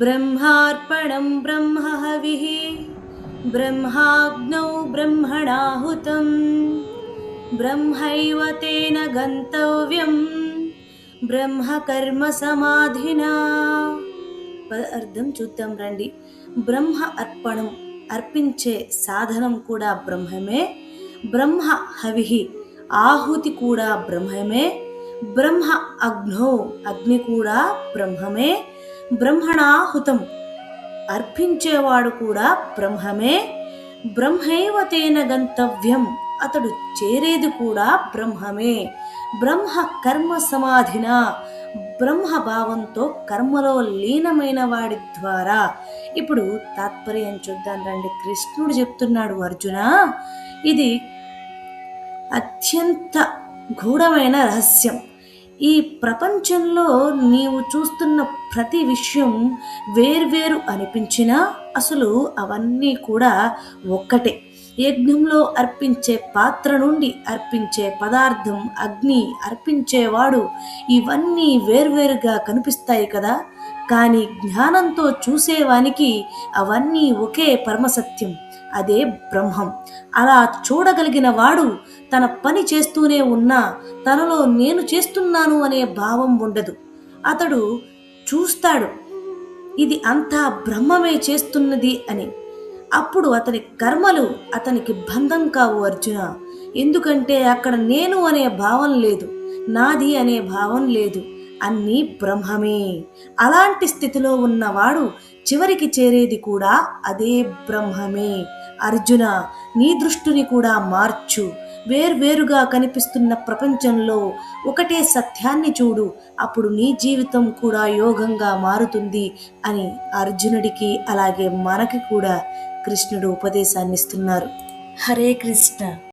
బ్రహ్మార్పణం బ్రహ్మహవిః బ్రహ్మాగ్నౌ బ్రహ్మణాహుతం బ్రహ్మైవ తేన గంతవ్యం బ్రహ్మకర్మ సమాధినా. అర్థం చూద్దాం రండి. బ్రహ్మ అర్పణం, అర్పించే సాధనం కూడా బ్రహ్మమే. బ్రహ్మ హవిః, ఆహుతి కూడా బ్రహ్మమే. బ్రహ్మ అగ్నౌ, అగ్ని కూడా బ్రహ్మమే. బ్రహ్మణాహుతం, అర్పించేవాడు కూడా బ్రహ్మమే. బ్రహ్మైవ తేన గంతవ్యం, అతడు చేరేది కూడా బ్రహ్మమే. బ్రహ్మ కర్మ సమాధిన, బ్రహ్మభావంతో కర్మలో లీనమైన వాడి ద్వారా. ఇప్పుడు తాత్పర్యం చూద్దాం రండి. కృష్ణుడు చెప్తున్నాడు, అర్జున, ఇది అత్యంత గూఢమైన రహస్యం. ఈ ప్రపంచంలో నీవు చూస్తున్న ప్రతి విషయం వేర్వేరు అనిపించినా అసలు అవన్నీ కూడా ఒక్కటే. యజ్ఞంలో అర్పించే పాత్ర నుండి అర్పించే పదార్థం, అగ్ని, అర్పించేవాడు, ఇవన్నీ వేర్వేరుగా కనిపిస్తాయి కదా. కానీ జ్ఞానంతో చూసేవానికి అవన్నీ ఒకే పరమసత్యం, అదే బ్రహ్మం. అలా చూడగలిగిన వాడు తన పని చేస్తూనే ఉన్నా తనలో నేను చేస్తున్నాను అనే భావం ఉండదు. అతడు చూస్తాడు ఇది అంతా బ్రహ్మమే చేస్తున్నది అని. అప్పుడు అతని కర్మలు అతనికి బంధం కావు అర్జున. ఎందుకంటే అక్కడ నేను అనే భావం లేదు, నాది అనే భావం లేదు, అన్నీ బ్రహ్మమే. అలాంటి స్థితిలో ఉన్నవాడు చివరికి చేరేది కూడా అదే బ్రహ్మమే. అర్జున, నీ దృష్టిని కూడా మార్చు. వేర్వేరుగా కనిపిస్తున్న ప్రపంచంలో ఒకటే సత్యాన్ని చూడు, అప్పుడు నీ జీవితం కూడా యోగంగా మారుతుంది అని అర్జునుడికి అలాగే మనకి కూడా కృష్ణుడు ఉపదేశాన్ని ఇస్తున్నారు. హరే కృష్ణ.